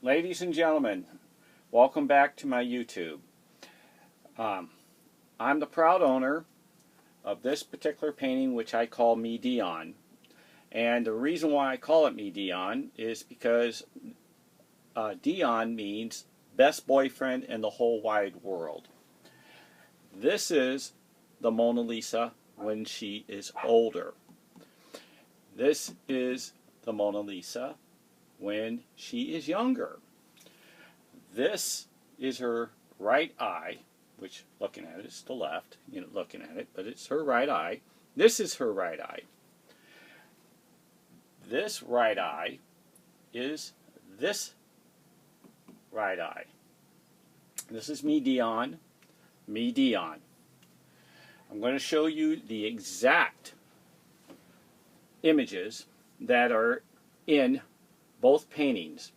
Ladies and gentlemen, welcome back to my YouTube. I'm the proud owner of this particular painting, which I call Me Dion. And the reason why I call it Me Dion is because Dion means best boyfriend in the whole wide world. This is the Mona Lisa when she is older. This is the Mona Lisa when she is younger. This is her right eye, which looking at it is the left, looking at it, but it's her right eye. This is her right eye. This right eye is this right eye. This is Me Dion, Me Dion. I'm going to show you the exact images that are in both paintings.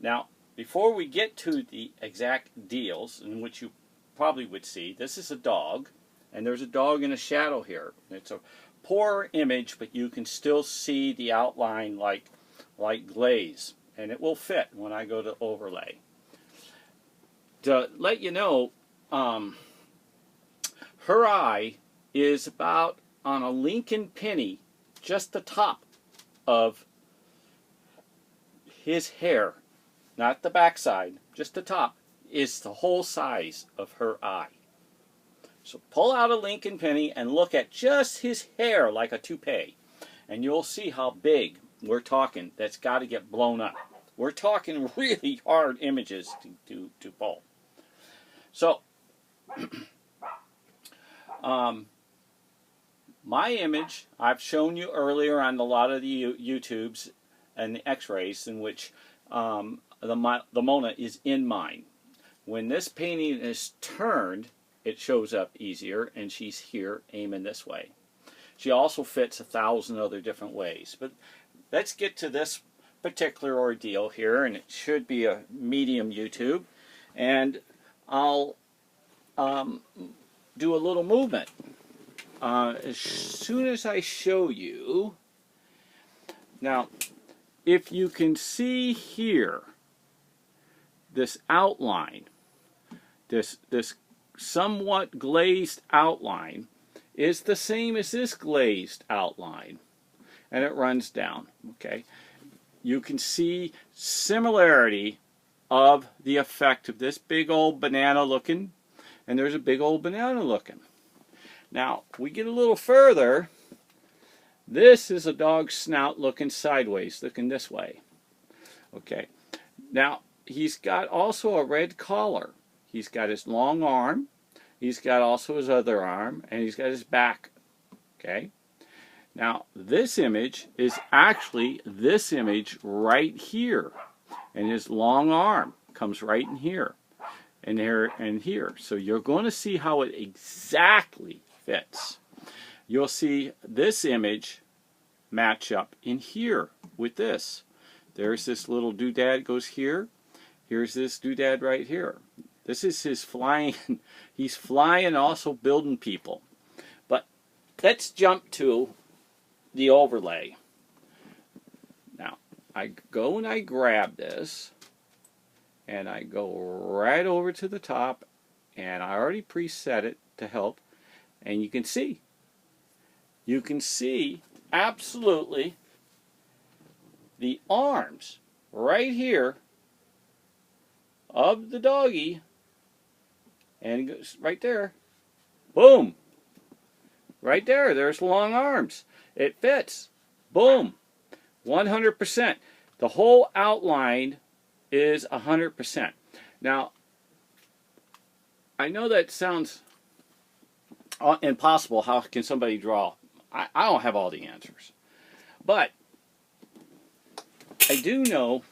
Now, before we get to the exact deals in which you probably would see, this is a dog, and there's a dog in a shadow here. It's a poor image, but you can still see the outline like glaze, and it will fit when I go to overlay. To let you know, her eye is about on a Lincoln penny, just the top of his hair, not the backside, just the top, is the whole size of her eye. So pull out a Lincoln penny and look at just his hair like a toupee, and you'll see how big we're talking. That's got to get blown up. We're talking really hard images to pull. So, my image, I've shown you earlier on a lot of the YouTubes and the X-rays in which the Mona is in mine. When this painting is turned, it shows up easier, and she's here aiming this way. She also fits 1,000 other different ways. But let's get to this particular ordeal here, and it should be a medium YouTube. And I'll do a little movement. As soon as I show you, now, if you can see here, this outline, this somewhat glazed outline is the same as this glazed outline, and it runs down. Okay, you can see similarity of the effect of this big old banana looking, and there's a big old banana looking. Now we get a little further. This is a dog's snout looking sideways, looking this way. Okay, now he's got also a red collar. He's got his long arm, he's got also his other arm, and he's got his back. Okay, now this image is actually this image right here, and his long arm comes right in here, and here, and here. So you're going to see how it exactly fits. You'll see this image match up in here with this. There's this little doodad goes here. Here's this doodad right here. This is his flying. He's flying, also building people. But let's jump to the overlay. Now, I go and I grab this, and I go right over to the top, and I already preset it to help, and you can see absolutely the arms right here of the doggy, and it goes right there. Boom! Right there, there's long arms. It fits. Boom! 100%. The whole outline is 100%. Now, I know that sounds impossible. How can somebody draw? I don't have all the answers. But I do know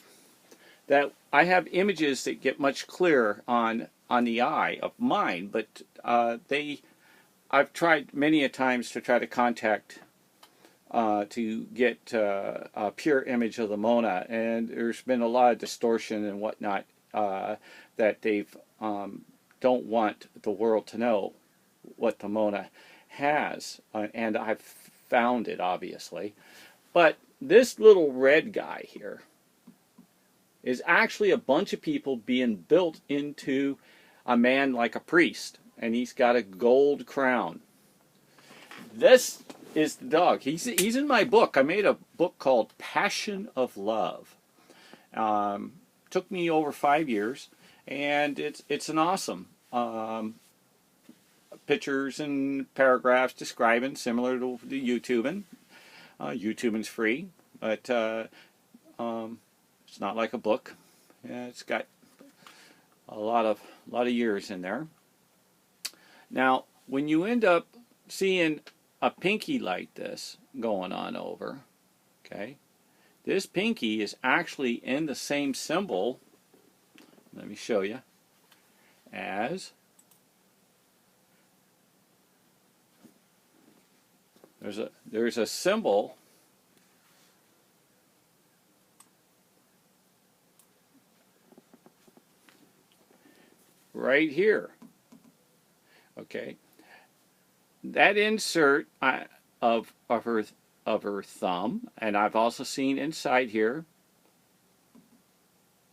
that I have images that get much clearer on the eye of mine, but I've tried many a times to try to contact to get a pure image of the Mona, and there's been a lot of distortion and whatnot that they've don't want the world to know what the Mona has, and I've found it, obviously. But this little red guy here, is actually a bunch of people being built into a man like a priest, and he's got a gold crown. This is the dog. He's in my book. I made a book called Passion of Love. Took me over 5 years, and it's an awesome pictures and paragraphs describing, similar to the YouTubing. YouTubing's free, but it's not like a book. Yeah, it's got a lot of years in there. Now, when you end up seeing a pinky like this going on over, okay, this pinky is actually in the same symbol, let me show you, as there's a symbol right here. Okay, that insert of her thumb, and I've also seen inside here,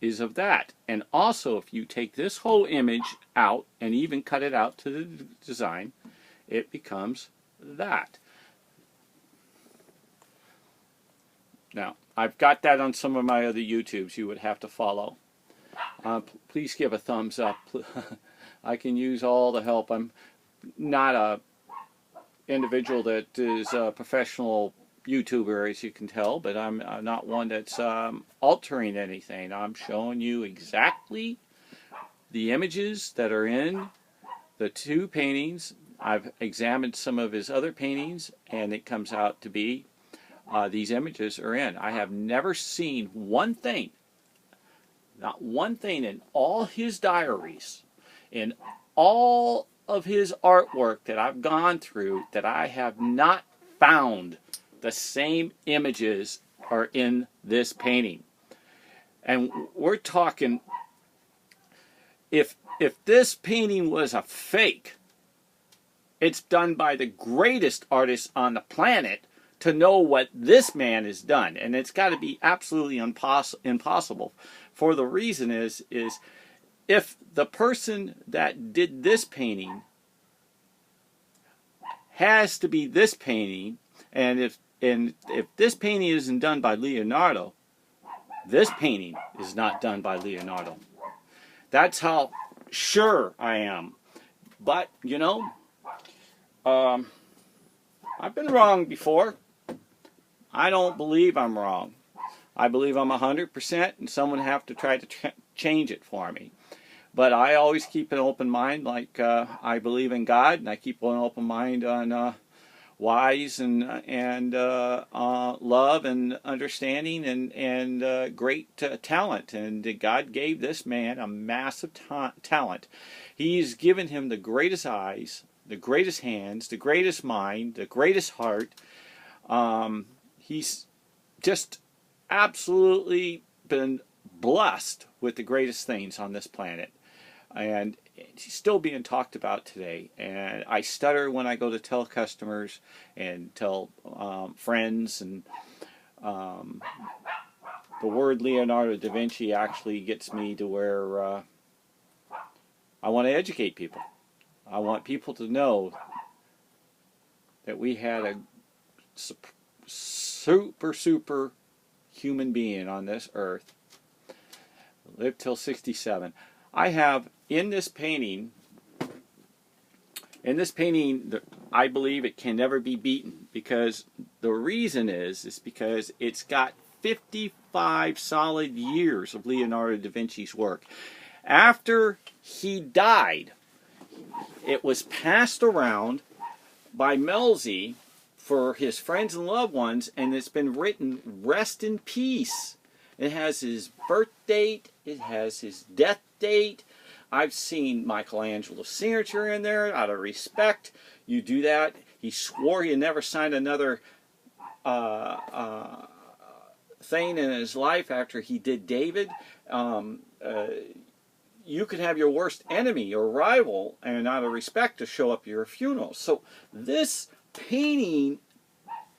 is of that. And also, if you take this whole image out and even cut it out to the design, it becomes that. Now, I've got that on some of my other YouTubes you would have to follow. Please give a thumbs up. I can use all the help. I'm not a individual that is a professional YouTuber, as you can tell, but I'm not one that's altering anything. I'm showing you exactly the images that are in the two paintings. I've examined some of his other paintings, and it comes out to be these images are in. I have never seen one thing, not one thing in all his diaries, in all of his artwork that I've gone through, that I have not found the same images are in this painting. And we're talking, if this painting was a fake, it's done by the greatest artist on the planet to know what this man has done. And it's got to be absolutely impossible. For the reason is if the person that did this painting has to be this painting, and if this painting isn't done by Leonardo, this painting is not done by Leonardo. That's how sure I am. But, you know, I've been wrong before. I don't believe I'm wrong. I believe I'm 100%, and someone have to try to change it for me. But I always keep an open mind, like I believe in God, and I keep an open mind on wise and love and understanding and great talent. And God gave this man a massive talent. He's given him the greatest eyes, the greatest hands, the greatest mind, the greatest heart. He's just absolutely been blessed with the greatest things on this planet. And he's still being talked about today. And I stutter when I go to tell customers and tell friends. And the word Leonardo da Vinci actually gets me to where I want to educate people. I want people to know that we had a super human being on this earth. Lived till 67. I have in this painting, I believe it can never be beaten, because the reason is because it's got 55 solid years of Leonardo da Vinci's work. After he died, it was passed around by Melzi for his friends and loved ones, and it's been written, "Rest in peace." It has his birth date, it has his death date. I've seen Michelangelo's signature in there out of respect. You do that. He swore he'd never sign another thing in his life after he did David. You could have your worst enemy or rival, and out of respect, to show up at your funeral. So this painting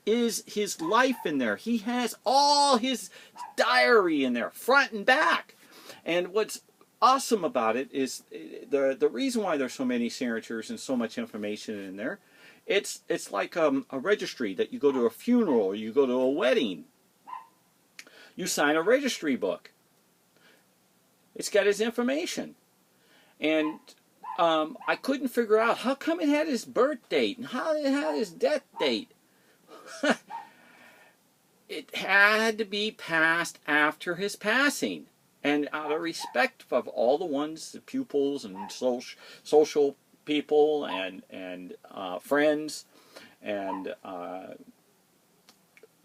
is his life in there. He has all his diary in there, front and back. And what's awesome about it is the reason why there's so many signatures and so much information in there. It's like a registry that you go to a funeral or you go to a wedding. You sign a registry book. It's got his information. And I couldn't figure out how come it had his birth date and how it had his death date. It had to be passed after his passing. And out of respect of all the ones, the pupils and social people and friends and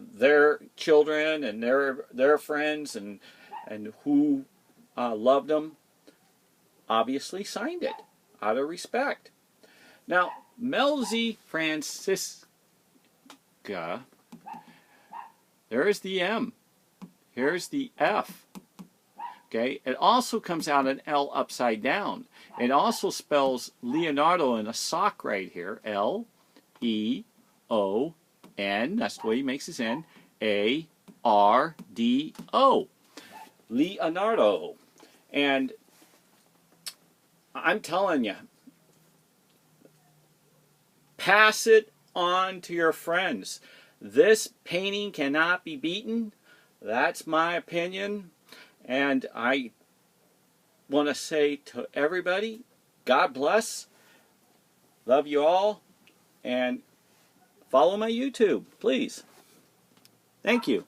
their children and their friends and who loved them, obviously signed it out of respect. Now, Melzi Francisca, there's the M. Here's the F. Okay, it also comes out an L upside down. It also spells Leonardo in a sock right here. L-E-O-N, that's the way he makes his N, A-R-D-O. Leonardo. And I'm telling you, pass it on to your friends. This painting cannot be beaten. That's my opinion. And I want to say to everybody, God bless, love you all, and follow my YouTube, please. Thank you.